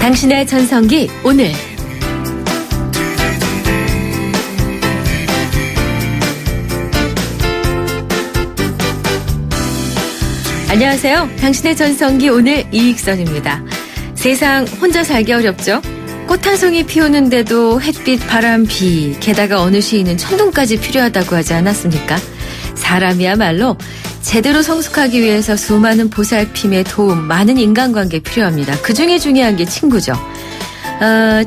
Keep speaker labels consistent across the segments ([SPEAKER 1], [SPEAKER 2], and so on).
[SPEAKER 1] 당신의 전성기 오늘. 안녕하세요. 당신의 전성기 오늘 이익선입니다. 세상 혼자 살기 어렵죠? 꽃 한 송이 피우는데도 햇빛, 바람, 비, 게다가 어느 시인은 천둥까지 필요하다고 하지 않았습니까? 사람이야말로 제대로 성숙하기 위해서 수많은 보살핌의 도움, 많은 인간관계 필요합니다. 그중에 중요한 게 친구죠.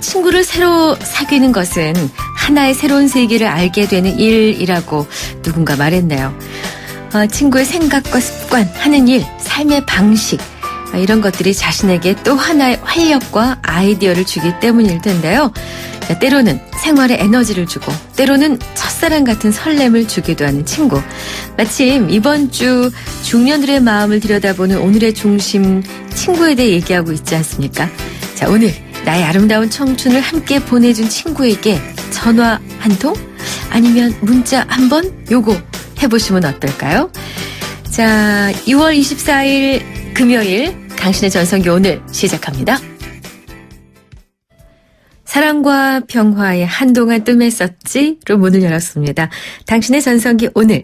[SPEAKER 1] 친구를 새로 사귀는 것은 하나의 새로운 세계를 알게 되는 일이라고 누군가 말했네요. 친구의 생각과 습관, 하는 일, 삶의 방식, 이런 것들이 자신에게 또 하나의 활력과 아이디어를 주기 때문일 텐데요. 때로는 생활에 에너지를 주고 때로는 첫사랑 같은 설렘을 주기도 하는 친구. 마침 이번 주 중년들의 마음을 들여다보는 오늘의 중심, 친구에 대해 얘기하고 있지 않습니까? 자, 오늘 나의 아름다운 청춘을 함께 보내준 친구에게 전화 한 통? 아니면 문자 한 번? 요거 해보시면 어떨까요? 자, 6월 24일 금요일 당신의 전성기 오늘 시작합니다. 사랑과 평화에 한동안 뜸했었지로 문을 열었습니다. 당신의 전성기 오늘,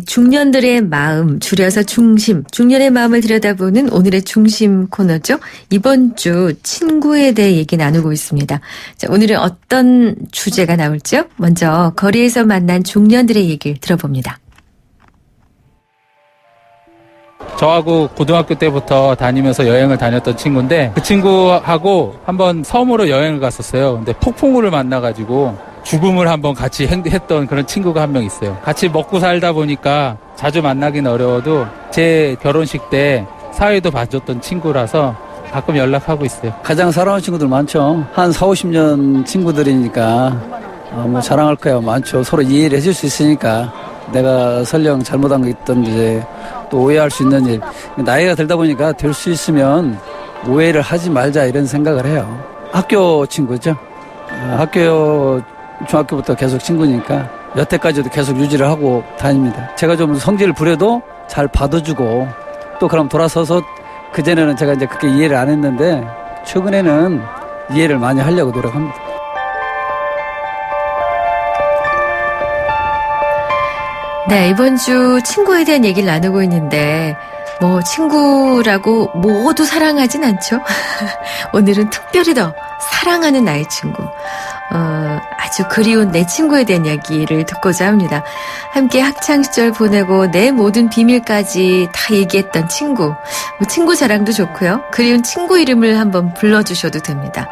[SPEAKER 1] 중년들의 마음, 줄여서 중심, 중년의 마음을 들여다보는 오늘의 중심 코너죠. 이번 주 친구에 대해 얘기 나누고 있습니다. 자, 오늘은 어떤 주제가 나올죠? 먼저 거리에서 만난 중년들의 얘기를 들어봅니다.
[SPEAKER 2] 저하고 고등학교 때부터 다니면서 여행을 다녔던 친구인데 그 친구하고 한번 섬으로 여행을 갔었어요. 근데 폭풍우를 만나가지고 죽음을 한번 같이 했던 그런 친구가 한 명 있어요. 같이 먹고 살다 보니까 자주 만나긴 어려워도 제 결혼식 때 사회도 봐줬던 친구라서 가끔 연락하고 있어요.
[SPEAKER 3] 가장 사랑하는 친구들 많죠. 한 4, 50년 친구들이니까 뭐 자랑할 거야 많죠. 서로 이해를 해줄 수 있으니까. 내가 설령 잘못한 거 있던지 또 오해할 수 있는 일, 나이가 들다 보니까 될 수 있으면 오해를 하지 말자 이런 생각을 해요. 학교 친구죠. 중학교부터 계속 친구니까 여태까지도 계속 유지를 하고 다닙니다. 제가 좀 성질을 부려도 잘 받아주고 또 그럼 돌아서서 그전에는 제가 이제 그렇게 이해를 안 했는데 최근에는 이해를 많이 하려고 노력합니다.
[SPEAKER 1] 네, 이번 주 친구에 대한 얘기를 나누고 있는데 뭐 친구라고 모두 사랑하진 않죠. 오늘은 특별히 더 사랑하는 나의 친구, 아주 그리운 내 친구에 대한 이야기를 듣고자 합니다. 함께 학창시절 보내고 내 모든 비밀까지 다 얘기했던 친구, 뭐 친구 자랑도 좋고요. 그리운 친구 이름을 한번 불러주셔도 됩니다.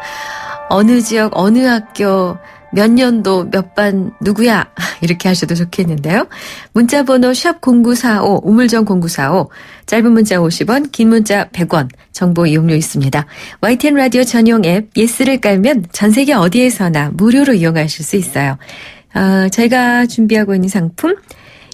[SPEAKER 1] 어느 지역, 어느 학교, 몇 년도, 몇 반, 누구야? 이렇게 하셔도 좋겠는데요. 문자번호 샵0945, 우물정 0945, 짧은 문자 50원, 긴 문자 100원, 정보 이용료 있습니다. YTN 라디오 전용 앱 예스를 깔면 전 세계 어디에서나 무료로 이용하실 수 있어요. 저희가 준비하고 있는 상품,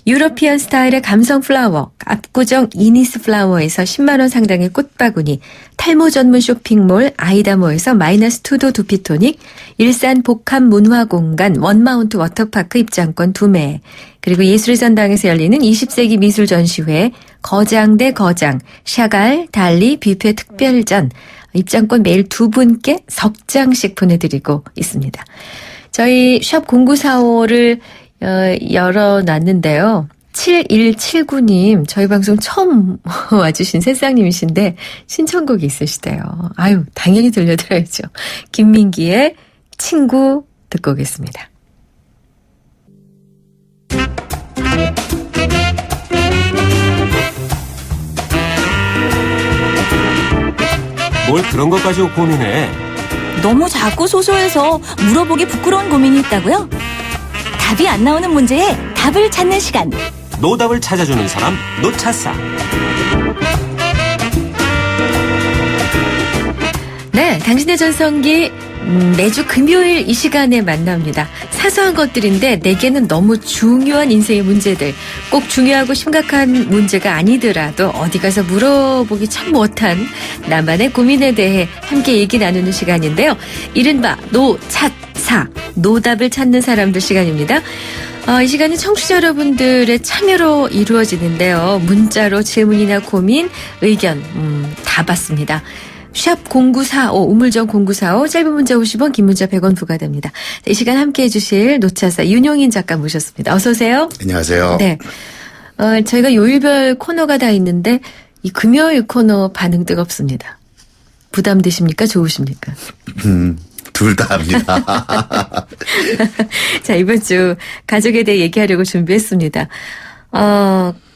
[SPEAKER 1] 유러피안 스타일의 감성 플라워, 압구정 이니스 플라워에서 10만 원 상당의 꽃바구니, 탈모 전문 쇼핑몰 아이다모에서 -2도 두피토닉, 일산 복합 문화공간 원마운트 워터파크 입장권 2매, 그리고 예술의 전당에서 열리는 20세기 미술 전시회 거장 대 거장, 샤갈, 달리 뷔페 특별전, 입장권 매일 2분께 석 장씩 보내드리고 있습니다. 저희 샵 0945를 열어놨는데요. 7179님, 저희 방송 처음 와주신 새싹님이신데 신청곡이 있으시대요. 아유, 당연히 들려드려야죠. 김민기의 친구 듣고 오겠습니다.
[SPEAKER 4] 뭘 그런 것까지 고민해?
[SPEAKER 5] 너무 작고 소소해서 물어보기 부끄러운 고민이 있다고요? 답이 안 나오는 문제에 답을 찾는 시간.
[SPEAKER 4] 노답을 찾아주는 사람, 노차사.
[SPEAKER 1] 네, 당신의 전성기 매주 금요일 이 시간에 만납니다. 사소한 것들인데 내게는 너무 중요한 인생의 문제들, 꼭 중요하고 심각한 문제가 아니더라도 어디 가서 물어보기 참 못한 나만의 고민에 대해 함께 얘기 나누는 시간인데요. 이른바 노차사, 노답을 찾는 사람들 시간입니다. 이 시간은 청취자 여러분들의 참여로 이루어지는데요. 문자로 질문이나 고민, 의견 다 받습니다. 샵 0945 우물정 0945 짧은 문자 50원 긴 문자 100원 부과됩니다. 이 시간 함께해 주실 노차사 윤용인 작가 모셨습니다. 어서 오세요.
[SPEAKER 6] 안녕하세요.
[SPEAKER 1] 네. 저희가 요일별 코너가 다 있는데 이 금요일 코너 반응 뜨겁습니다. 부담되십니까? 좋으십니까?
[SPEAKER 6] 둘 다 합니다.
[SPEAKER 1] 자, 이번 주 가족에 대해 얘기하려고 준비했습니다.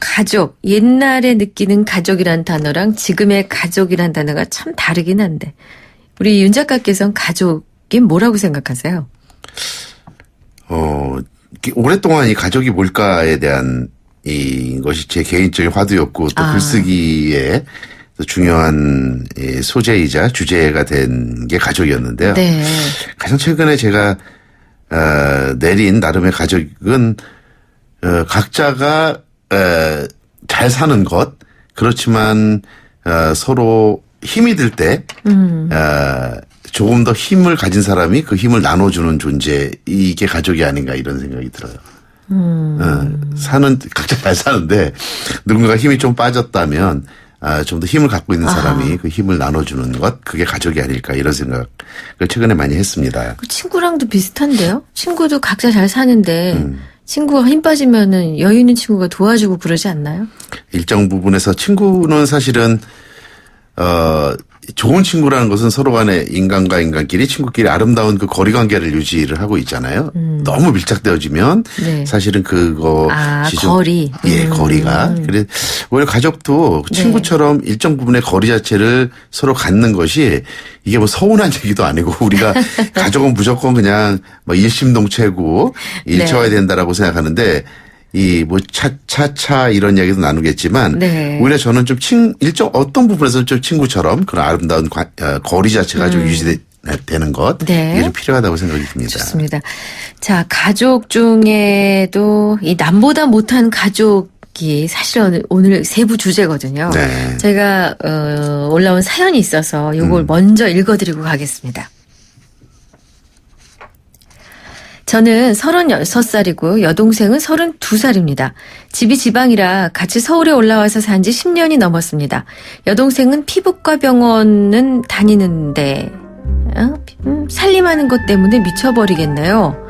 [SPEAKER 1] 가족. 옛날에 느끼는 가족이란 단어랑 지금의 가족이란 단어가 참 다르긴 한데 우리 윤 작가께서는 가족이 뭐라고 생각하세요?
[SPEAKER 6] 오랫동안 이 가족이 뭘까에 대한 이것이 제 개인적인 화두였고 또 글쓰기에 또 중요한 소재이자 주제가 된 게 가족이었는데요.
[SPEAKER 1] 네.
[SPEAKER 6] 가장 최근에 제가 내린 나름의 가족은 각자가 잘 사는 것 그렇지만 서로 힘이 들 때 조금 더 힘을 가진 사람이 그 힘을 나눠주는 존재 이게 가족이 아닌가 이런 생각이 들어요. 각자 잘 사는데 누군가가 힘이 좀 빠졌다면 좀 더 힘을 갖고 있는 사람이 그 힘을 나눠주는 것 그게 가족이 아닐까 이런 생각을 최근에 많이 했습니다.
[SPEAKER 1] 친구랑도 비슷한데요? 친구도 각자 잘 사는데 친구가 힘 빠지면은 여유 있는 친구가 도와주고 그러지 않나요?
[SPEAKER 6] 일정 부분에서 친구는 사실은 좋은 친구라는 것은 서로 간에 인간과 인간끼리 친구끼리 아름다운 그 거리 관계를 유지를 하고 있잖아요. 너무 밀착되어지면
[SPEAKER 1] 네.
[SPEAKER 6] 사실은 그것이 좀
[SPEAKER 1] 거리.
[SPEAKER 6] 예, 거리가. 그래 오히려 가족도 친구처럼 일정 부분의 거리 자체를 서로 갖는 것이 이게 뭐 서운한 얘기도 아니고 우리가 가족은 무조건 그냥 뭐 일심동체고 일처해야 된다라고 생각하는데 이 뭐 차차 이런 이야기도 나누겠지만
[SPEAKER 1] 네.
[SPEAKER 6] 오히려 저는 좀 일정 어떤 부분에서 좀 친구처럼 그런 아름다운 거리 자체가 좀 유지되는 것
[SPEAKER 1] 네.
[SPEAKER 6] 이게 좀 필요하다고 생각이 듭니다.
[SPEAKER 1] 좋습니다. 자, 가족 중에도 이 남보다 못한 가족이 사실 오늘 세부 주제거든요.
[SPEAKER 6] 네.
[SPEAKER 1] 제가 올라온 사연이 있어서 이걸 먼저 읽어드리고 가겠습니다. 저는 36살이고 여동생은 32살입니다. 집이 지방이라 같이 서울에 올라와서 산 지 10년이 넘었습니다. 여동생은 피부과 병원은 다니는데 살림하는 것 때문에 미쳐버리겠네요.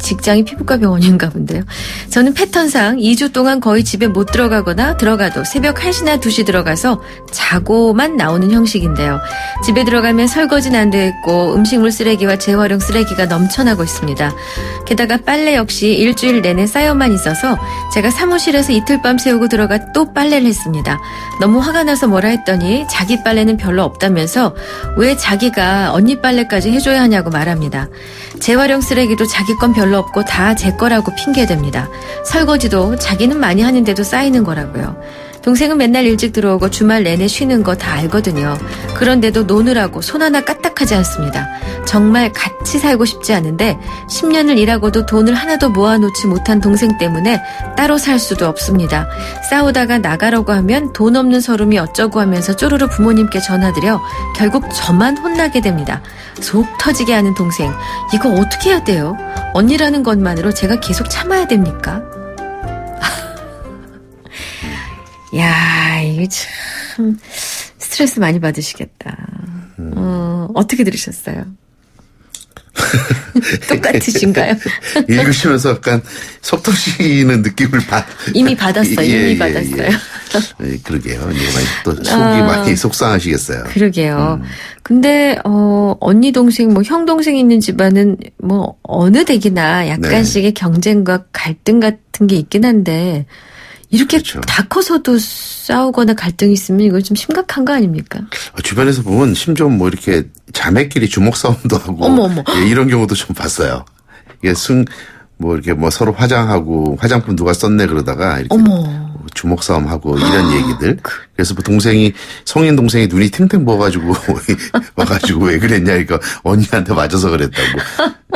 [SPEAKER 1] 직장이 피부과 병원인가 본데요. 저는 패턴상 2주 동안 거의 집에 못 들어가거나 들어가도 새벽 1시나 2시 들어가서 자고만 나오는 형식인데요. 집에 들어가면 설거지는 안 돼 있고 음식물 쓰레기와 재활용 쓰레기가 넘쳐나고 있습니다. 게다가 빨래 역시 일주일 내내 쌓여만 있어서 제가 사무실에서 이틀 밤 새우고 들어가 또 빨래를 했습니다. 너무 화가 나서 뭐라 했더니 자기 빨래는 별로 없다면서 왜 자기가 언니 빨래까지 해줘야 하냐고 말합니다. 재활용 쓰레기도 자기 건 별로 없고 다 제 거라고 핑계댑니다. 설거지도 자기는 많이 하는데도 쌓이는 거라고요. 동생은 맨날 일찍 들어오고 주말 내내 쉬는 거 다 알거든요. 그런데도 노느라고 손 하나 까딱하지 않습니다. 정말 같이 살고 싶지 않은데 10년을 일하고도 돈을 하나도 모아놓지 못한 동생 때문에 따로 살 수도 없습니다. 싸우다가 나가라고 하면 돈 없는 서름이 어쩌고 하면서 쪼르르 부모님께 전화드려 결국 저만 혼나게 됩니다. 속 터지게 하는 동생. 이거 어떻게 해야 돼요? 언니라는 것만으로 제가 계속 참아야 됩니까? 야, 이게 참 스트레스 많이 받으시겠다. 어떻게 들으셨어요? 똑같으신가요?
[SPEAKER 6] 읽으시면서 약간 속 터지는 느낌을
[SPEAKER 1] 이미 받았어요. 이미 받았어요.
[SPEAKER 6] 예, 그러게요. 또 속이 많이 속상하시겠어요.
[SPEAKER 1] 그러게요. 근데 언니 동생 뭐 형 동생 있는 집안은 뭐 어느 댁이나 약간씩의 경쟁과 갈등 같은 게 있긴 한데 이렇게
[SPEAKER 6] 그렇죠.
[SPEAKER 1] 다 커서도 싸우거나 갈등이 있으면 이건 좀 심각한 거 아닙니까?
[SPEAKER 6] 주변에서 보면 심지어 뭐 이렇게 자매끼리 주먹 싸움도 하고
[SPEAKER 1] 어머.
[SPEAKER 6] 예, 이런 경우도 좀 봤어요. 이게 이렇게 서로 화장하고 화장품 누가 썼네 그러다가 이렇게 주먹 싸움하고 이런 얘기들. 그래서 뭐 성인 동생이 눈이 탱탱 부어가지고 와가지고 왜 그랬냐 그러니까 언니한테 맞아서 그랬다고.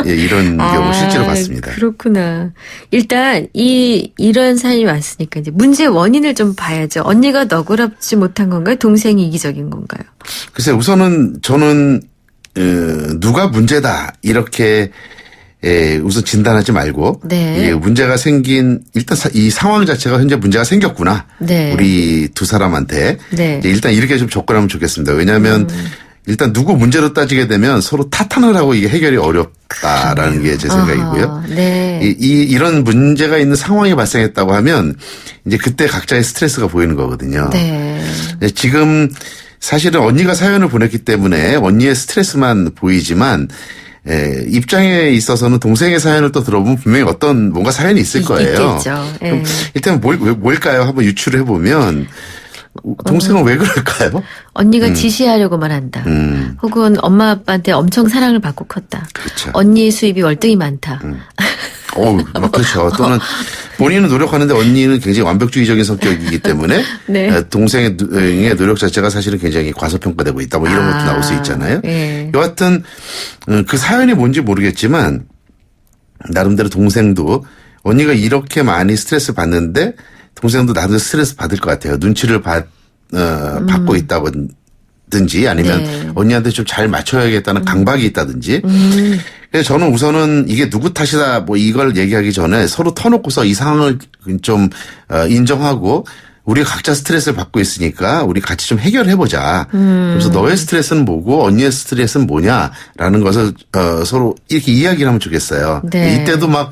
[SPEAKER 6] 예, 이런 경우 실제로 봤습니다.
[SPEAKER 1] 그렇구나. 일단 이런 사연이 왔으니까 이제 문제의 원인을 좀 봐야죠. 언니가 너그럽지 못한 건가요? 동생이 이기적인 건가요?
[SPEAKER 6] 글쎄 우선은 저는 누가 문제다 이렇게 우선 진단하지 말고
[SPEAKER 1] 네.
[SPEAKER 6] 예, 문제가 생긴 일단 이 상황 자체가 현재 문제가 생겼구나.
[SPEAKER 1] 네.
[SPEAKER 6] 우리 두 사람한테
[SPEAKER 1] 네.
[SPEAKER 6] 이제 일단 이렇게 좀 접근하면 좋겠습니다. 왜냐하면 일단 누구 문제로 따지게 되면 서로 탓하는 하고 이게 해결이 어렵다라는 게 제 생각이고요.
[SPEAKER 1] 아하, 네.
[SPEAKER 6] 이런 문제가 있는 상황이 발생했다고 하면 이제 그때 각자의 스트레스가 보이는 거거든요.
[SPEAKER 1] 네.
[SPEAKER 6] 지금 사실은 언니가 사연을 보냈기 때문에 언니의 스트레스만 보이지만 입장에 있어서는 동생의 사연을 또 들어보면 분명히 어떤 뭔가 사연이 있을 거예요.
[SPEAKER 1] 있겠죠. 예.
[SPEAKER 6] 그럼 일단 뭘까요? 한번 유추를 해보면 동생은 왜 그럴까요?
[SPEAKER 1] 언니가 지시하려고만 한다. 혹은 엄마 아빠한테 엄청 사랑을 받고 컸다.
[SPEAKER 6] 그렇죠.
[SPEAKER 1] 언니의 수입이 월등히 많다.
[SPEAKER 6] 그렇죠. 또는 본인은 노력하는데 언니는 굉장히 완벽주의적인 성격이기 때문에
[SPEAKER 1] 네.
[SPEAKER 6] 동생의 노력 자체가 사실은 굉장히 과소평가되고 있다. 뭐 이런 것도 나올 수 있잖아요.
[SPEAKER 1] 예.
[SPEAKER 6] 여하튼 그 사연이 뭔지 모르겠지만 나름대로 동생도 언니가 이렇게 많이 스트레스 받는데 동생도 나도 스트레스 받을 것 같아요. 눈치를 받고 있다든지 아니면
[SPEAKER 1] 네.
[SPEAKER 6] 언니한테 좀 잘 맞춰야겠다는 강박이 있다든지. 그래서 저는 우선은 이게 누구 탓이다 뭐 이걸 얘기하기 전에 서로 터놓고서 이 상황을 좀 인정하고 우리가 각자 스트레스를 받고 있으니까 우리 같이 좀 해결해보자. 그래서 너의 스트레스는 뭐고 언니의 스트레스는 뭐냐라는 것을 서로 이렇게 이야기를 하면 좋겠어요.
[SPEAKER 1] 네.
[SPEAKER 6] 이때도 막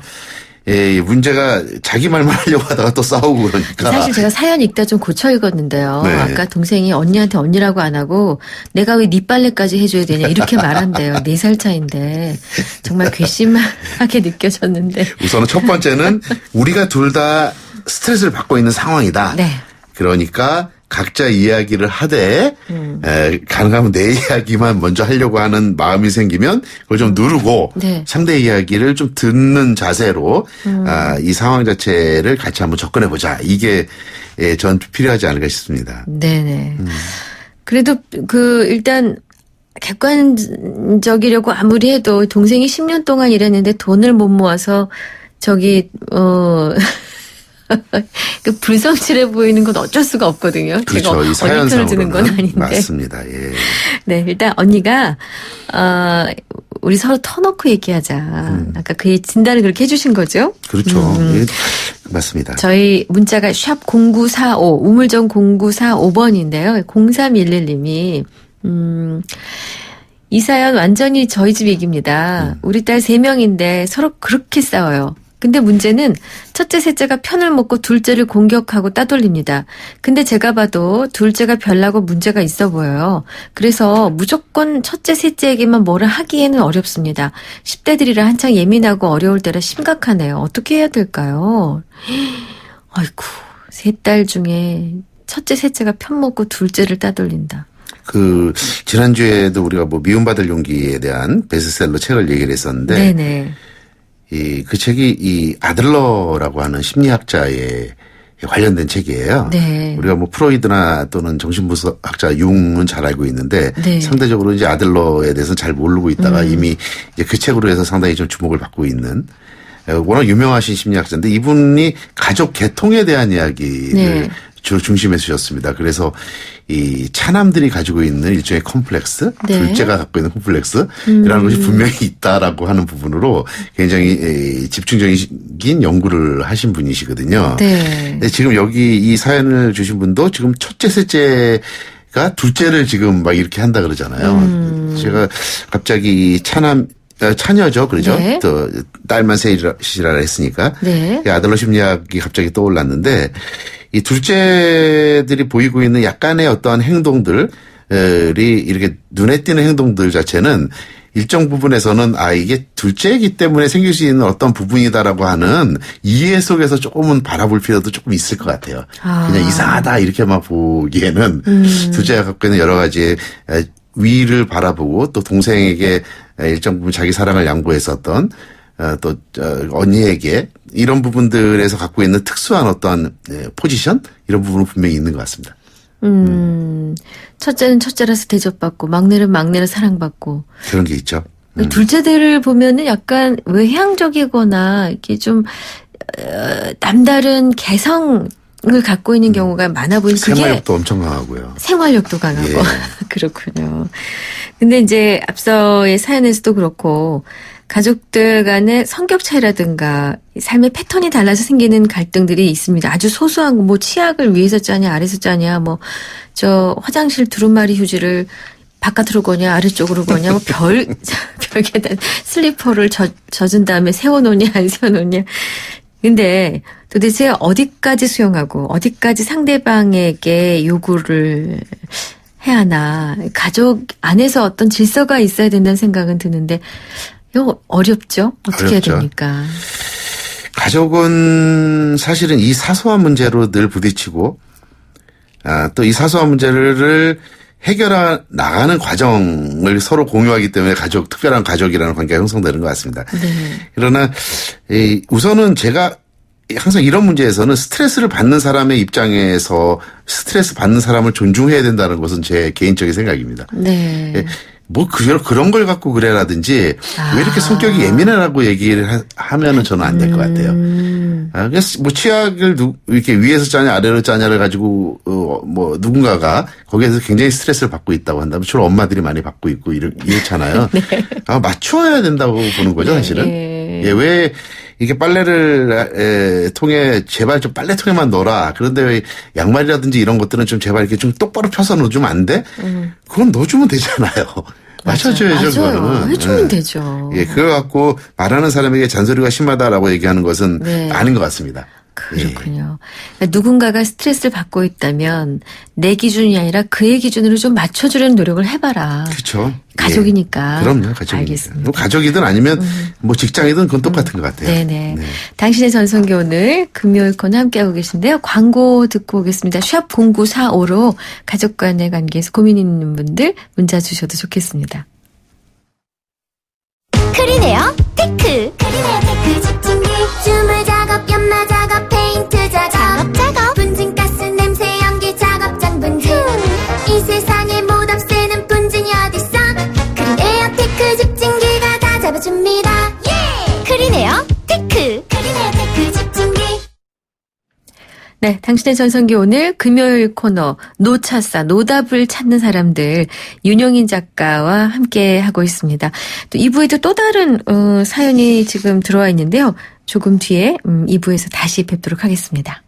[SPEAKER 6] 문제가 자기 말만 하려고 하다가 또 싸우고 그러니까.
[SPEAKER 1] 사실 제가 사연 읽다 좀 고쳐 읽었는데요.
[SPEAKER 6] 네.
[SPEAKER 1] 아까 동생이 언니한테 언니라고 안 하고 내가 왜 네 빨래까지 해줘야 되냐 이렇게 말한대요. 4살 차인데 정말 괘씸하게 느껴졌는데.
[SPEAKER 6] 우선은 첫 번째는 우리가 둘 다 스트레스를 받고 있는 상황이다.
[SPEAKER 1] 네.
[SPEAKER 6] 그러니까 각자 이야기를 하되 가능하면 내 이야기만 먼저 하려고 하는 마음이 생기면 그걸 좀 누르고
[SPEAKER 1] 네.
[SPEAKER 6] 상대 이야기를 좀 듣는 자세로 이 상황 자체를 같이 한번 접근해보자. 이게 전 필요하지 않을까 싶습니다.
[SPEAKER 1] 네네. 그래도 일단 객관적이려고 아무리 해도 동생이 10년 동안 일했는데 돈을 못 모아서 그 불성실해 보이는 건 어쩔 수가 없거든요.
[SPEAKER 6] 그렇죠. 이
[SPEAKER 1] 제가 언니 편을 드는 건
[SPEAKER 6] 사연상으로는
[SPEAKER 1] 아닌데.
[SPEAKER 6] 맞습니다. 예.
[SPEAKER 1] 네, 일단 언니가 우리 서로 터놓고 얘기하자. 아까 그 진단을 그렇게 해주신 거죠?
[SPEAKER 6] 그렇죠. 예. 맞습니다.
[SPEAKER 1] 저희 문자가 샵 0945 우물정 0945번인데요. 0311님이 이 사연 완전히 저희 집 얘기입니다. 우리 딸 3명인데 서로 그렇게 싸워요. 근데 문제는 첫째, 셋째가 편을 먹고 둘째를 공격하고 따돌립니다. 근데 제가 봐도 둘째가 별나고 문제가 있어 보여요. 그래서 무조건 첫째, 셋째에게만 뭐라 하기에는 어렵습니다. 10대들이라 한창 예민하고 어려울 때라 심각하네요. 어떻게 해야 될까요? 아이고, 3딸 중에 첫째, 셋째가 편 먹고 둘째를 따돌린다.
[SPEAKER 6] 지난주에도 우리가 미움받을 용기에 대한 베스트셀러 책을 얘기를 했었는데.
[SPEAKER 1] 네네.
[SPEAKER 6] 그 책이 이 아들러라고 하는 심리학자에 관련된 책이에요.
[SPEAKER 1] 네.
[SPEAKER 6] 우리가 프로이드나 또는 정신분석학자 융은 잘 알고 있는데
[SPEAKER 1] 네.
[SPEAKER 6] 상대적으로 이제 아들러에 대해서는 잘 모르고 있다가 이미 이제 그 책으로 해서 상당히 좀 주목을 받고 있는 워낙 유명하신 심리학자인데 이분이 가족 계통에 대한 이야기를
[SPEAKER 1] 네.
[SPEAKER 6] 주로 중심에 두셨습니다. 그래서 이 차남들이 가지고 있는 일종의 컴플렉스,
[SPEAKER 1] 네.
[SPEAKER 6] 둘째가 갖고 있는 컴플렉스라는 것이 분명히 있다라고 하는 부분으로 굉장히 집중적인 연구를 하신 분이시거든요.
[SPEAKER 1] 네.
[SPEAKER 6] 근데 지금 여기 이 사연을 주신 분도 지금 첫째, 셋째가 둘째를 지금 막 이렇게 한다 그러잖아요. 제가 갑자기 이 차녀죠. 그러죠.
[SPEAKER 1] 네.
[SPEAKER 6] 또 딸만 셋이라 했으니까.
[SPEAKER 1] 네.
[SPEAKER 6] 아들러 심리학이 갑자기 떠올랐는데 이 둘째들이 보이고 있는 약간의 어떠한 행동들이 이렇게 눈에 띄는 행동들 자체는 일정 부분에서는 이게 둘째이기 때문에 생길 수 있는 어떤 부분이다라고 하는 이해 속에서 조금은 바라볼 필요도 조금 있을 것 같아요. 그냥 이상하다 이렇게만 보기에는 둘째가 갖고 있는 여러 가지 위를 바라보고 또 동생에게 일정 부분 자기 사랑을 양보했었던 또 언니에게 이런 부분들에서 갖고 있는 특수한 어떤 포지션 이런 부분은 분명히 있는 것 같습니다.
[SPEAKER 1] 첫째는 첫째라서 대접받고 막내는 막내라 사랑받고
[SPEAKER 6] 그런 게 있죠.
[SPEAKER 1] 둘째들을 보면은 약간 외향적이거나 이렇게 좀 남다른 개성을 갖고 있는 경우가 많아 보이는 그게
[SPEAKER 6] 생활력도 엄청 강하고요.
[SPEAKER 1] 생활력도 강하고
[SPEAKER 6] 예.
[SPEAKER 1] 그렇군요. 근데 이제 앞서의 사연에서도 그렇고 가족들 간의 성격 차이라든가 삶의 패턴이 달라서 생기는 갈등들이 있습니다. 아주 소소한 거, 뭐 치약을 위에서 짜냐 아래서 짜냐, 뭐 저 화장실 두루마리 휴지를 바깥으로 거냐 아래쪽으로 거냐, 뭐 별게다 슬리퍼를 젖은 다음에 세워놓냐 안 세워놓냐. 근데 도대체 어디까지 수용하고 어디까지 상대방에게 요구를 해야 하나. 가족 안에서 어떤 질서가 있어야 된다는 생각은 드는데 이거 어렵죠? 어떻게
[SPEAKER 6] 어렵죠.
[SPEAKER 1] 해야 됩니까?
[SPEAKER 6] 가족은 사실은 이 사소한 문제로 늘 부딪히고 또 이 사소한 문제를 해결해 나가는 과정을 서로 공유하기 때문에 특별한 가족이라는 관계가 형성되는 것 같습니다.
[SPEAKER 1] 네.
[SPEAKER 6] 그러나 우선은 제가 항상 이런 문제에서는 스트레스를 받는 사람의 입장에서 스트레스 받는 사람을 존중해야 된다는 것은 제 개인적인 생각입니다.
[SPEAKER 1] 네.
[SPEAKER 6] 뭐 그런 걸 갖고 그래라든지 왜 이렇게 성격이 예민하라고 얘기를 하면은 저는 안 될 것 같아요. 그래서 뭐 치약을 이렇게 위에서 짜냐 아래로 짜냐를 가지고 뭐 누군가가 거기에서 굉장히 스트레스를 받고 있다고 한다면 주로 엄마들이 많이 받고 있고 이렇잖아요.
[SPEAKER 1] 네.
[SPEAKER 6] 맞춰야 된다고 보는 거죠, 사실은.
[SPEAKER 1] 네.
[SPEAKER 6] 예, 왜 이게 빨래를 통에 제발 좀 빨래통에만 넣어라. 그런데 왜 양말이라든지 이런 것들은 좀 제발 이렇게 좀 똑바로 펴서 넣어주면 안 돼? 그건 넣어주면 되잖아요. 맞춰줘야죠,
[SPEAKER 1] 맞아요.
[SPEAKER 6] 그거는.
[SPEAKER 1] 해주면
[SPEAKER 6] 예.
[SPEAKER 1] 되죠.
[SPEAKER 6] 예, 그걸 갖고 말하는 사람에게 잔소리가 심하다라고 얘기하는 것은
[SPEAKER 1] 네.
[SPEAKER 6] 아닌 것 같습니다.
[SPEAKER 1] 그렇군요. 그러니까 누군가가 스트레스를 받고 있다면 내 기준이 아니라 그의 기준으로 좀 맞춰주려는 노력을 해봐라.
[SPEAKER 6] 그렇죠.
[SPEAKER 1] 가족이니까.
[SPEAKER 6] 예. 그럼요, 가족이니까.
[SPEAKER 1] 알겠습니다.
[SPEAKER 6] 뭐 가족이든 아니면 뭐 직장이든 그건 똑같은 것 같아요.
[SPEAKER 1] 네네.
[SPEAKER 6] 네.
[SPEAKER 1] 당신의 전성기 오늘 금요일 코너 함께하고 계신데요. 광고 듣고 오겠습니다. 샵 0945로 가족 간의 관계에서 고민 있는 분들 문자 주셔도 좋겠습니다.
[SPEAKER 7] 크리네어 테크. 크리네어 테크 집중기. 주물 작업, 연마 작업, 페인트 작업. 분진가스 냄새 연기 작업장 분진. 이 세상에 못 없애는 분진이 어딨어. 크리네어 테크 집중기가 다 잡아줍니다. 예! 크리네어 테크. 크리네어 테크 집중기.
[SPEAKER 1] 네, 당신의 전성기 오늘 금요일 코너 노차사 노답을 찾는 사람들 윤용인 작가와 함께 하고 있습니다. 또 2부에도 또 다른 사연이 지금 들어와 있는데요. 조금 뒤에 2부에서 다시 뵙도록 하겠습니다.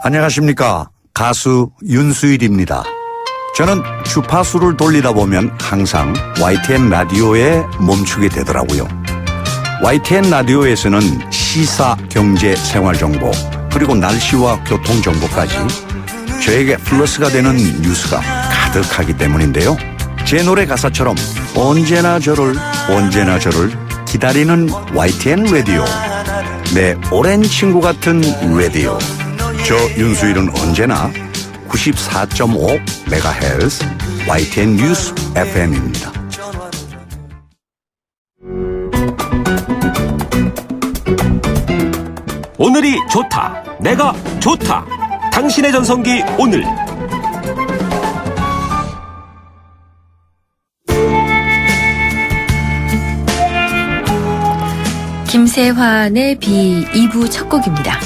[SPEAKER 8] 안녕하십니까. 가수 윤수일입니다. 저는 주파수를 돌리다 보면 항상 YTN 라디오에 멈추게 되더라고요. YTN 라디오에서는 시사, 경제, 생활정보 그리고 날씨와 교통정보까지 저에게 플러스가 되는 뉴스가 가득하기 때문인데요. 제 노래 가사처럼 언제나 저를 기다리는 YTN 라디오. 내 오랜 친구 같은 라디오. 저 윤수일은 언제나 94.5MHz YTN 뉴스 FM입니다.
[SPEAKER 4] 오늘이 좋다. 내가 좋다. 당신의 전성기 오늘.
[SPEAKER 1] 김세환의 비 2부 첫 곡입니다.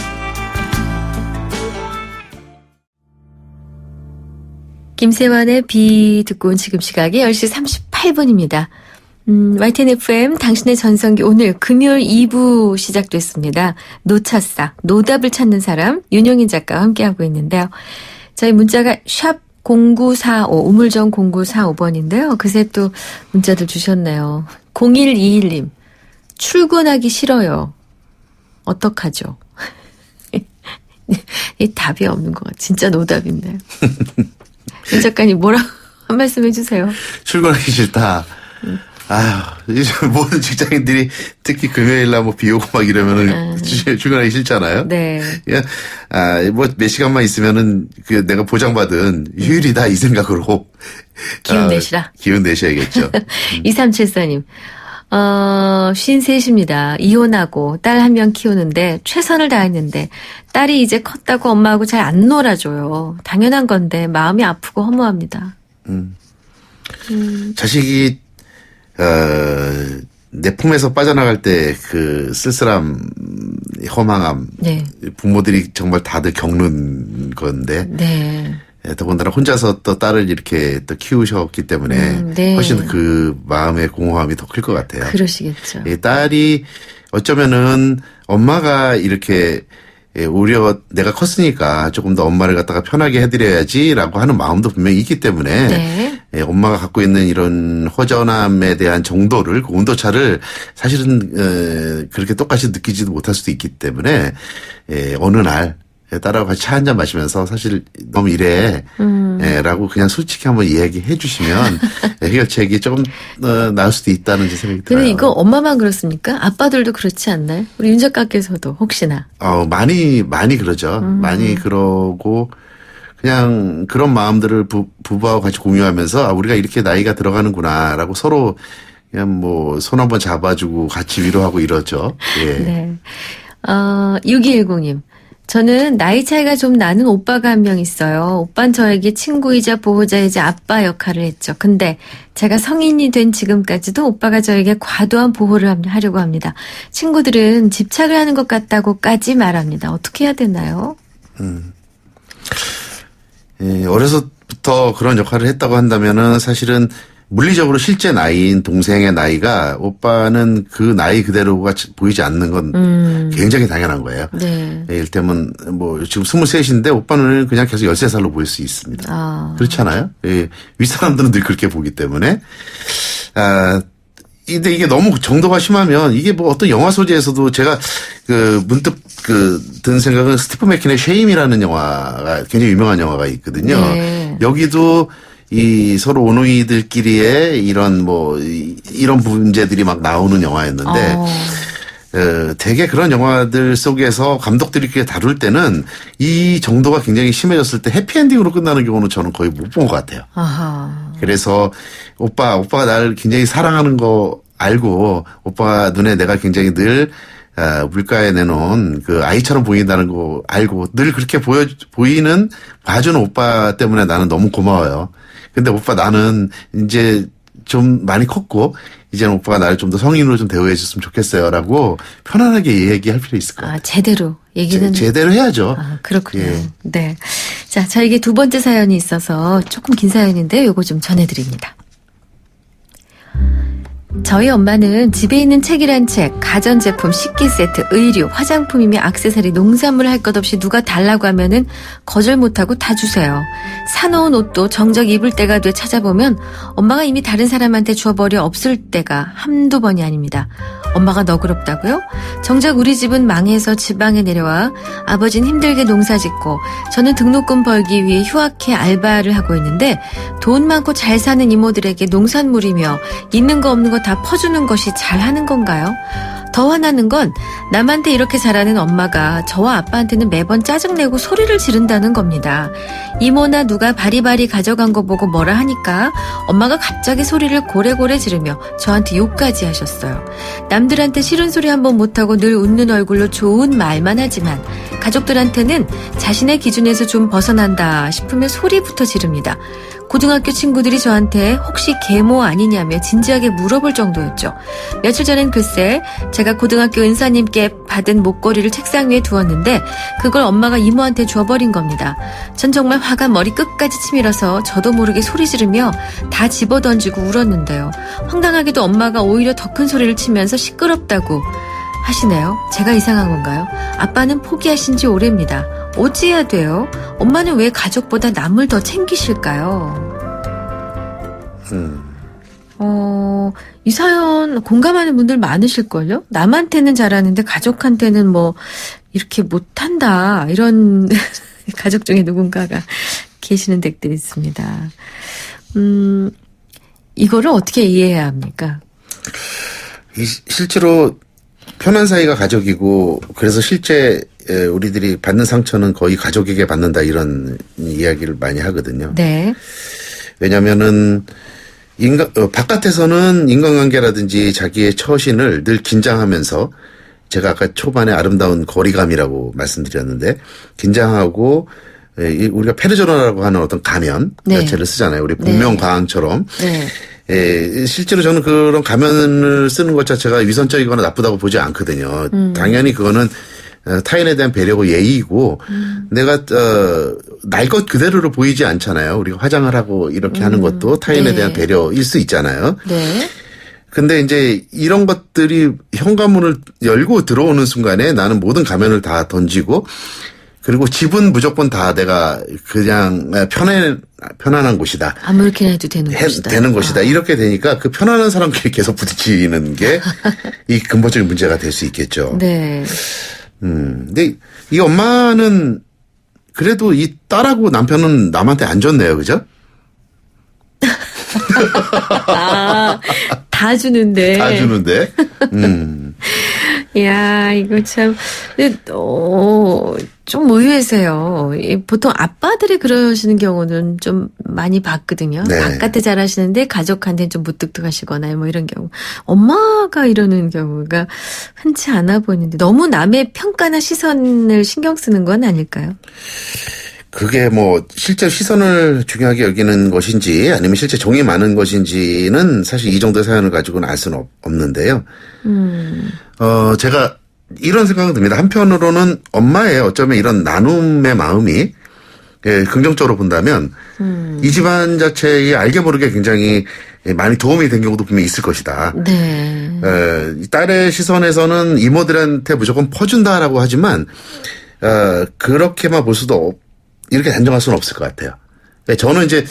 [SPEAKER 1] 김세환의 비 듣고 온 지금 시각이 10시 38분입니다. YTN FM 당신의 전성기 오늘 금요일 2부 시작됐습니다. 노차사, 노답을 찾는 사람 윤용인 작가와 함께하고 있는데요. 저희 문자가 샵 0945, 우물정 0945번인데요. 그새 또 문자들 주셨네요. 0121님, 출근하기 싫어요. 어떡하죠? 이 답이 없는 것 같아요. 진짜 노답인데요. 윤 작가님 뭐라고 한 말씀 해주세요.
[SPEAKER 6] 출근하기 싫다. 요즘 모든 직장인들이 특히 금요일날 뭐 비 오고 막 이러면은 출근하기 싫잖아요.
[SPEAKER 1] 네.
[SPEAKER 6] 뭐 몇 시간만 있으면은 내가 보장받은 휴일이다 이 생각으로.
[SPEAKER 1] 기운 내시라.
[SPEAKER 6] 기운 내셔야겠죠.
[SPEAKER 1] 2374님. 53입니다. 이혼하고 딸 한 명 키우는데 최선을 다했는데 딸이 이제 컸다고 엄마하고 잘 안 놀아줘요. 당연한 건데 마음이 아프고 허무합니다.
[SPEAKER 6] 자식이 내 품에서 빠져나갈 때 그 쓸쓸함, 허망함,
[SPEAKER 1] 네.
[SPEAKER 6] 부모들이 정말 다들 겪는 건데,
[SPEAKER 1] 네.
[SPEAKER 6] 더군다나 혼자서 또 딸을 이렇게 또 키우셨기 때문에
[SPEAKER 1] 네.
[SPEAKER 6] 훨씬 그 마음의 공허함이 더 클 것 같아요.
[SPEAKER 1] 그러시겠죠.
[SPEAKER 6] 딸이 어쩌면은 엄마가 이렇게 오히려 내가 컸으니까 조금 더 엄마를 갖다가 편하게 해드려야지라고 하는 마음도 분명히 있기 때문에
[SPEAKER 1] 네.
[SPEAKER 6] 엄마가 갖고 있는 이런 허전함에 대한 정도를 그 온도차를 사실은 그렇게 똑같이 느끼지도 못할 수도 있기 때문에 어느 날 딸하고 같이 차 한잔 마시면서 사실 너무 이래 라고 그냥 솔직히 한번 이야기해 주시면 해결책이 조금 나을 수도 있다는 생각이 들어요.
[SPEAKER 1] 근데 이거 엄마만 그렇습니까? 아빠들도 그렇지 않나요? 우리 윤 작가께서도 혹시나.
[SPEAKER 6] 많이 그러죠. 많이 그러고 그냥 그런 마음들을 부부하고 같이 공유하면서 우리가 이렇게 나이가 들어가는구나라고 서로 그냥 뭐 손 한번 잡아주고 같이 위로하고 이러죠. 예.
[SPEAKER 1] 네. 6210님. 저는 나이 차이가 좀 나는 오빠가 한 명 있어요. 오빠는 저에게 친구이자 보호자이자 아빠 역할을 했죠. 근데 제가 성인이 된 지금까지도 오빠가 저에게 과도한 보호를 하려고 합니다. 친구들은 집착을 하는 것 같다고까지 말합니다. 어떻게 해야 되나요?
[SPEAKER 6] 어려서부터 그런 역할을 했다고 한다면은 사실은 물리적으로 실제 나이인 동생의 나이가 오빠는 그 나이 그대로가 보이지 않는 건 굉장히 당연한 거예요.
[SPEAKER 1] 네.
[SPEAKER 6] 이를테면 뭐 지금 23인데 오빠는 그냥 계속 13살로 보일 수 있습니다. 그렇잖아요. 예. 윗사람들은 늘 그렇게 보기 때문에. 근데 이게 너무 정도가 심하면 이게 뭐 어떤 영화 소재에서도 제가 문득 든 생각은 스티븐 맥킨의 쉐임이라는 영화가 굉장히 유명한 영화가 있거든요.
[SPEAKER 1] 네.
[SPEAKER 6] 여기도 이 서로 오누이들끼리의 이런 이런 문제들이 막 나오는 영화였는데 되게 그런 영화들 속에서 감독들이 그렇게 다룰 때는 이 정도가 굉장히 심해졌을 때 해피엔딩으로 끝나는 경우는 저는 거의 못 본 것 같아요.
[SPEAKER 1] 아하.
[SPEAKER 6] 그래서 오빠가 나를 굉장히 사랑하는 거 알고 오빠 눈에 내가 굉장히 늘 물가에 내놓은 그 아이처럼 보인다는 거 알고 늘 그렇게 보이는 봐주는 오빠 때문에 나는 너무 고마워요. 근데 오빠 나는 이제 좀 많이 컸고 이제는 오빠가 나를 좀 더 성인으로 좀 대우해 줬으면 좋겠어요라고 편안하게 얘기할 필요 있을 것 같아요.
[SPEAKER 1] 제대로 얘기는
[SPEAKER 6] 제대로 해야죠.
[SPEAKER 1] 그렇군요.
[SPEAKER 6] 예.
[SPEAKER 1] 네. 자, 저에게 두 번째 사연이 있어서 조금 긴 사연인데 요거 좀 전해드립니다. 저희 엄마는 집에 있는 책이란 책, 가전제품, 식기 세트, 의류, 화장품이며 액세서리, 농산물 할 것 없이 누가 달라고 하면은 거절 못하고 다 주세요. 사놓은 옷도 정작 입을 때가 돼 찾아보면 엄마가 이미 다른 사람한테 주워버려 없을 때가 한두 번이 아닙니다. 엄마가 너그럽다고요? 정작 우리 집은 망해서 지방에 내려와 아버지는 힘들게 농사짓고 저는 등록금 벌기 위해 휴학해 알바를 하고 있는데 돈 많고 잘 사는 이모들에게 농산물이며 있는 거 없는 거 다 퍼주는 것이 잘하는 건가요? 더 화나는 건 남한테 이렇게 잘하는 엄마가 저와 아빠한테는 매번 짜증내고 소리를 지른다는 겁니다. 이모나 누가 바리바리 가져간 거 보고 뭐라 하니까 엄마가 갑자기 소리를 고래고래 지르며 저한테 욕까지 하셨어요. 남들한테 싫은 소리 한번 못하고 늘 웃는 얼굴로 좋은 말만 하지만 가족들한테는 자신의 기준에서 좀 벗어난다 싶으면 소리부터 지릅니다. 고등학교 친구들이 저한테 혹시 계모 아니냐며 진지하게 물어볼 정도였죠. 며칠 전엔 글쎄 제가 고등학교 은사님께 받은 목걸이를 책상 위에 두었는데 그걸 엄마가 이모한테 줘버린 겁니다. 전 정말 화가 머리 끝까지 치밀어서 저도 모르게 소리 지르며 다 집어던지고 울었는데요. 황당하게도 엄마가 오히려 더 큰 소리를 치면서 시끄럽다고 하시네요. 제가 이상한 건가요? 아빠는 포기하신 지 오래입니다. 어찌해야 돼요? 엄마는 왜 가족보다 남을 더 챙기실까요? 이 사연 공감하는 분들 많으실걸요? 남한테는 잘하는데 가족한테는 뭐 이렇게 못한다 이런 가족 중에 누군가가 계시는 댁들이 있습니다. 이거를 어떻게 이해해야 합니까?
[SPEAKER 6] 실제로 편한 사이가 가족이고 그래서 실제 우리들이 받는 상처는 거의 가족에게 받는다 이런 이야기를 많이 하거든요.
[SPEAKER 1] 네.
[SPEAKER 6] 왜냐면은 바깥에서는 인간관계라든지 자기의 처신을 늘 긴장하면서 제가 아까 초반에 아름다운 거리감이라고 말씀드렸는데 긴장하고 우리가 페르소나라고 하는 어떤 가면 자체를 쓰잖아요. 우리 복면가왕처럼.
[SPEAKER 1] 네.
[SPEAKER 6] 실제로 저는 그런 가면을 쓰는 것 자체가 위선적이거나 나쁘다고 보지 않거든요. 당연히 그거는 타인에 대한 배려고 예의고 내가 날 것 그대로로 보이지 않잖아요. 우리가 화장을 하고 이렇게 하는 것도 타인에
[SPEAKER 1] 네.
[SPEAKER 6] 대한 배려일 수 있잖아요.
[SPEAKER 1] 네.
[SPEAKER 6] 근데 이제 이런 것들이 현관문을 열고 들어오는 순간에 나는 모든 가면을 다 던지고 그리고 집은 무조건 다 내가 그냥 편안한 곳이다.
[SPEAKER 1] 아무렇게나 해도 되는 곳이다.
[SPEAKER 6] 되는 곳이다. 이렇게 되니까 그 편안한 사람끼리 계속 부딪히는 게 이 근본적인 문제가 될 수 있겠죠.
[SPEAKER 1] 네.
[SPEAKER 6] 근데 이 엄마는 그래도 이 딸하고 남편은 남한테 안 좋네요. 그죠?
[SPEAKER 1] 다 주는데.
[SPEAKER 6] 다 주는데.
[SPEAKER 1] 야, 이거 참, 근데, 좀 의외세요. 보통 아빠들이 그러시는 경우는 좀 많이 봤거든요.
[SPEAKER 6] 네.
[SPEAKER 1] 바깥에 잘하시는데 가족한테는 좀 무뚝뚝하시거나 뭐 이런 경우. 엄마가 이러는 경우가 흔치 않아 보이는데 너무 남의 평가나 시선을 신경 쓰는 건 아닐까요?
[SPEAKER 6] 그게 뭐 실제 시선을 중요하게 여기는 것인지 아니면 실제 정이 많은 것인지는 사실 이 정도의 사연을 가지고는 알 수는 없는데요. 제가 이런 생각은 듭니다. 한편으로는 엄마의 어쩌면 이런 나눔의 마음이 긍정적으로 본다면 이 집안 자체에 알게 모르게 굉장히 많이 도움이 된 경우도 분명히 있을 것이다.
[SPEAKER 1] 네.
[SPEAKER 6] 딸의 시선에서는 이모들한테 무조건 퍼준다라고 하지만 그렇게만 볼 수도 이렇게 단정할 수는 없을 것 같아요. 저는 이제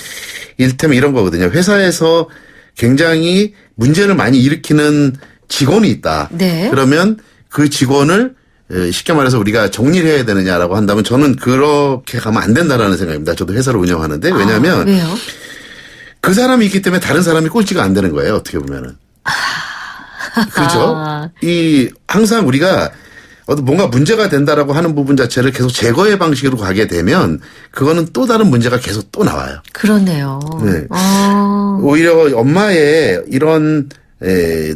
[SPEAKER 6] 이를테면 이런 거거든요. 회사에서 굉장히 문제를 많이 일으키는 직원이 있다.
[SPEAKER 1] 네.
[SPEAKER 6] 그러면 그 직원을 쉽게 말해서 우리가 정리를 해야 되느냐라고 한다면 저는 그렇게 가면 안 된다라는 생각입니다. 저도 회사를 운영하는데 왜냐하면
[SPEAKER 1] 왜요?
[SPEAKER 6] 그 사람이 있기 때문에 다른 사람이 꼴찌가 안 되는 거예요. 어떻게 보면은. 그렇죠? 항상 우리가 뭔가 문제가 된다라고 하는 부분 자체를 계속 제거의 방식으로 가게 되면 그거는 또 다른 문제가 계속 또 나와요.
[SPEAKER 1] 그러네요.
[SPEAKER 6] 네. 오히려 엄마의 이런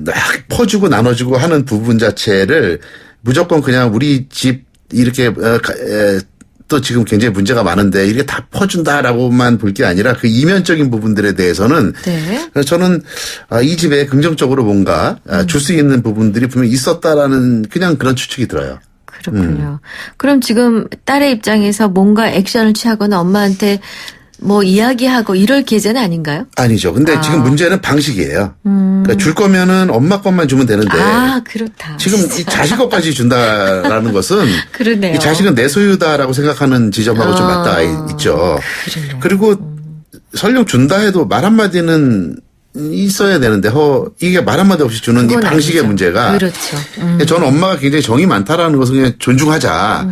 [SPEAKER 6] 막 퍼주고 나눠주고 하는 부분 자체를 무조건 그냥 우리 집 이렇게 또 지금 굉장히 문제가 많은데 이렇게 다 퍼준다라고만 볼 게 아니라 그 이면적인 부분들에 대해서는
[SPEAKER 1] 네.
[SPEAKER 6] 저는 이 집에 긍정적으로 뭔가 줄 수 있는 부분들이 분명히 있었다라는 그냥 그런 추측이 들어요.
[SPEAKER 1] 그렇군요. 그럼 지금 딸의 입장에서 뭔가 액션을 취하거나 엄마한테 뭐 이야기하고 이럴 계제는 아닌가요?
[SPEAKER 6] 아니죠. 근데 지금 문제는 방식이에요. 그러니까 줄 거면은 엄마 것만 주면 되는데.
[SPEAKER 1] 그렇다.
[SPEAKER 6] 지금 이 자식 것까지 준다라는 것은
[SPEAKER 1] 그러네요.
[SPEAKER 6] 이 자식은 내 소유다라고 생각하는 지점하고 좀 맞닿아 있죠.
[SPEAKER 1] 그러네요.
[SPEAKER 6] 그리고 설령 준다 해도 말 한마디는 있어야 되는데 이게 말 한마디 없이 주는 이 방식의
[SPEAKER 1] 아니죠.
[SPEAKER 6] 문제가
[SPEAKER 1] 그렇죠.
[SPEAKER 6] 저는 엄마가 굉장히 정이 많다라는 것을 그냥 존중하자.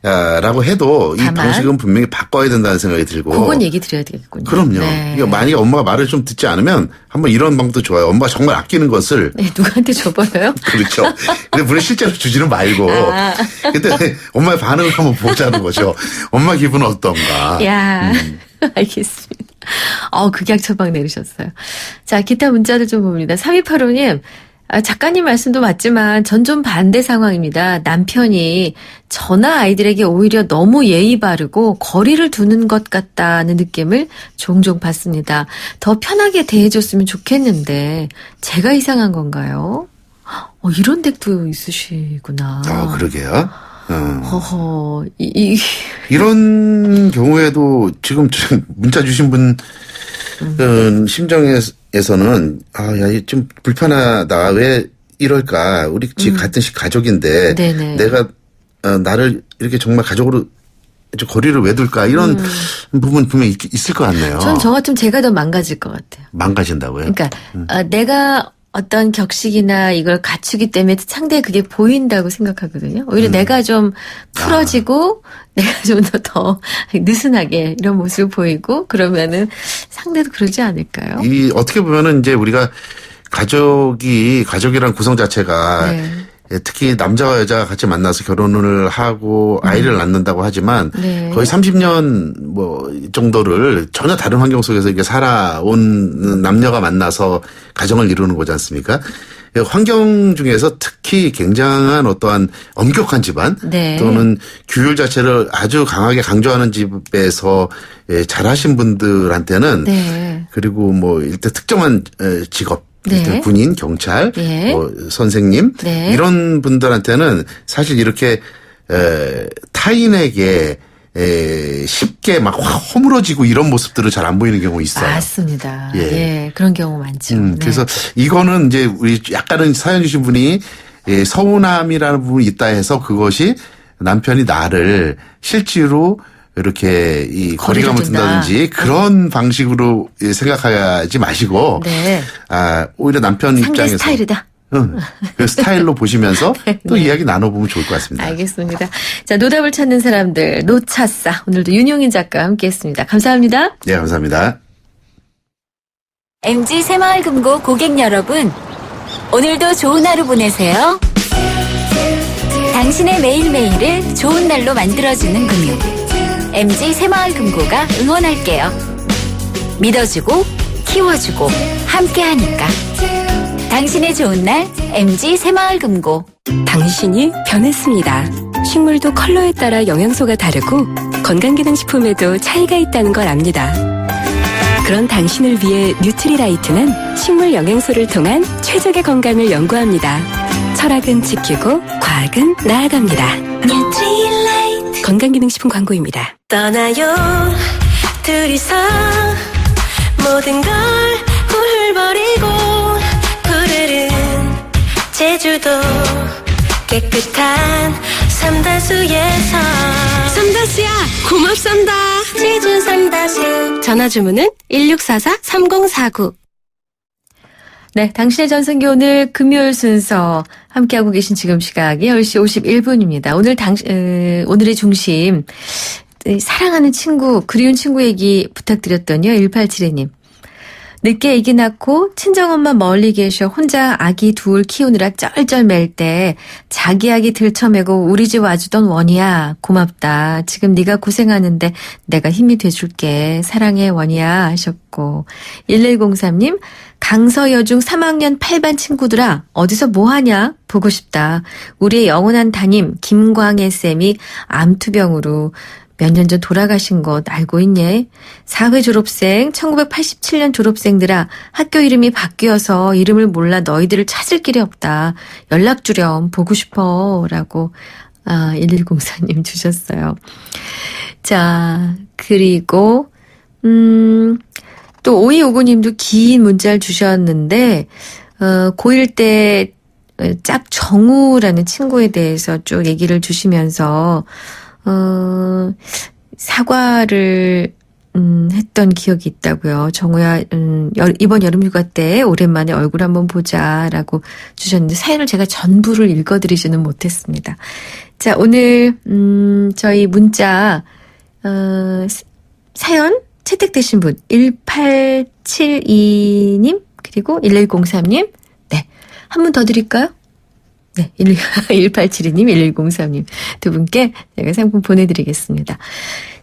[SPEAKER 6] 라고 해도 이
[SPEAKER 1] 다만
[SPEAKER 6] 방식은 분명히 바꿔야 된다는 생각이 들고.
[SPEAKER 1] 그건 얘기 드려야 되겠군요.
[SPEAKER 6] 그럼요.
[SPEAKER 1] 네.
[SPEAKER 6] 그러니까 만약에 엄마가 말을 좀 듣지 않으면 한번 이런 방법도 좋아요. 엄마가 정말 아끼는 것을.
[SPEAKER 1] 네, 누구한테 줘버려요?
[SPEAKER 6] 그렇죠. 근데 물론 실제로 주지는 말고. 그때 엄마의 반응을 한번 보자는 거죠. 엄마 기분은 어떤가.
[SPEAKER 1] 야, 알겠습니다. 극약 처방 내리셨어요. 자, 기타 문자들 좀 봅니다. 3285님. 작가님 말씀도 맞지만 전 좀 반대 상황입니다. 남편이 저나 아이들에게 오히려 너무 예의 바르고 거리를 두는 것 같다는 느낌을 종종 받습니다. 더 편하게 대해줬으면 좋겠는데 제가 이상한 건가요? 이런 덱도 있으시구나.
[SPEAKER 6] 그러게요.
[SPEAKER 1] 허허.
[SPEAKER 6] 이런 경우에도 지금 문자 주신 분 심정에서는 좀 불편하다. 왜 이럴까? 우리 집 같은 가족인데
[SPEAKER 1] 네네.
[SPEAKER 6] 내가 나를 이렇게 정말 가족으로 거리를 왜 둘까? 이런 부분 분명히 있을 것 같네요.
[SPEAKER 1] 전 저 같으면 제가 더 망가질 것 같아요.
[SPEAKER 6] 망가진다고요?
[SPEAKER 1] 그러니까 내가 어떤 격식이나 이걸 갖추기 때문에 상대에 그게 보인다고 생각하거든요. 오히려 내가 좀 풀어지고 내가 좀 더 느슨하게 이런 모습을 보이고 그러면은 상대도 그러지 않을까요?
[SPEAKER 6] 어떻게 보면은 이제 우리가 가족이란 구성 자체가
[SPEAKER 1] 네.
[SPEAKER 6] 특히 남자와 여자가 같이 만나서 결혼을 하고 아이를 낳는다고 하지만
[SPEAKER 1] 네.
[SPEAKER 6] 거의 30년 정도를 전혀 다른 환경 속에서 이렇게 살아온 남녀가 만나서 가정을 이루는 거지 않습니까? 환경 중에서 특히 굉장한 어떠한 엄격한 집안
[SPEAKER 1] 네.
[SPEAKER 6] 또는 규율 자체를 아주 강하게 강조하는 집에서 자라신 분들한테는
[SPEAKER 1] 네.
[SPEAKER 6] 그리고 일단 특정한 직업
[SPEAKER 1] 네.
[SPEAKER 6] 군인, 경찰,
[SPEAKER 1] 네.
[SPEAKER 6] 선생님
[SPEAKER 1] 네.
[SPEAKER 6] 이런 분들한테는 사실 이렇게 타인에게 쉽게 막 허물어지고 이런 모습들을 잘 안 보이는 경우 있어요.
[SPEAKER 1] 맞습니다.
[SPEAKER 6] 예.
[SPEAKER 1] 예, 그런 경우 많죠. 네.
[SPEAKER 6] 그래서 이거는 이제 우리 약간은 사연 주신 분이 서운함이라는 부분이 있다 해서 그것이 남편이 나를 실제로 이렇게 이 거리감을 둔다든지 그런 방식으로 생각하지 마시고
[SPEAKER 1] 네.
[SPEAKER 6] 오히려 남편
[SPEAKER 1] 상대
[SPEAKER 6] 입장에서
[SPEAKER 1] 스타일이다.
[SPEAKER 6] 그 스타일로 보시면서 또
[SPEAKER 1] 네.
[SPEAKER 6] 이야기 나눠보면 좋을 것 같습니다.
[SPEAKER 1] 알겠습니다. 자, 노답을 찾는 사람들, 노차싸. 오늘도 윤용인 작가와 함께했습니다. 감사합니다.
[SPEAKER 6] 네, 감사합니다.
[SPEAKER 5] MG 새마을금고 고객 여러분, 오늘도 좋은 하루 보내세요. 당신의 매일매일을 좋은 날로 만들어주는 금융. MG 새마을금고가 응원할게요. 믿어주고, 키워주고, 함께하니까. 당신의 좋은 날, MG 새마을금고.
[SPEAKER 9] 당신이 변했습니다. 식물도 컬러에 따라 영양소가 다르고 건강기능식품에도 차이가 있다는 걸 압니다. 그런 당신을 위해 뉴트리라이트는 식물 영양소를 통한 최적의 건강을 연구합니다. 철학은 지키고 과학은 나아갑니다. 뉴트리라이트 건강기능식품 광고입니다.
[SPEAKER 10] 떠나요 둘이서 모든 걸 훌훌버리고 푸르른 제주도 깨끗한 삼다수에서 삼다수야 고맙습니다. 제주 삼다수 전화 주문은 1644-3049.
[SPEAKER 1] 네, 당신의 전성기 오늘 금요일 순서 함께하고 계신 지금 시각이 10시 51분입니다. 오늘의 중심, 사랑하는 친구, 그리운 친구 얘기 부탁드렸더니요. 1872님. 늦게 아기 낳고 친정엄마 멀리 계셔 혼자 아기 둘 키우느라 쩔쩔 맬 때 자기 아기 들쳐매고 우리 집 와주던 원이야. 고맙다. 지금 네가 고생하는데 내가 힘이 돼줄게. 사랑해 원이야 하셨고 1103님 강서여중 3학년 8반 친구들아 어디서 뭐하냐 보고 싶다. 우리의 영원한 담임 김광애 쌤이 암투병으로 몇 년 전 돌아가신 것 알고 있니? 4회 졸업생, 1987년 졸업생들아 학교 이름이 바뀌어서 이름을 몰라 너희들을 찾을 길이 없다. 연락 주렴 보고 싶어 라고 1104님 주셨어요. 자, 그리고 또 5259님도 긴 문자를 주셨는데 고1 때 짝정우라는 친구에 대해서 쭉 얘기를 주시면서 사과를 했던 기억이 있다고요. 정우야, 이번 여름휴가 때 오랜만에 얼굴 한번 보자라고 주셨는데 사연을 제가 전부를 읽어드리지는 못했습니다. 자, 오늘 저희 문자 사연 채택되신 분 1872님 그리고 1103님 네, 한 분 더 드릴까요? 네, 1872님, 1103님 두 분께 제가 상품 보내드리겠습니다.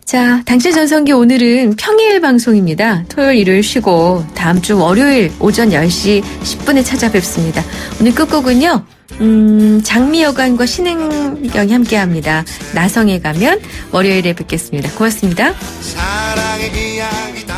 [SPEAKER 1] 자, 당신의 전성기 오늘은 평일 방송입니다. 토요일, 일요일 쉬고 다음 주 월요일 오전 10시 10분에 찾아뵙습니다. 오늘 끝곡은요. 장미여관과 신은경이 함께합니다. 나성에 가면 월요일에 뵙겠습니다. 고맙습니다.
[SPEAKER 11] 사랑의 이야기다.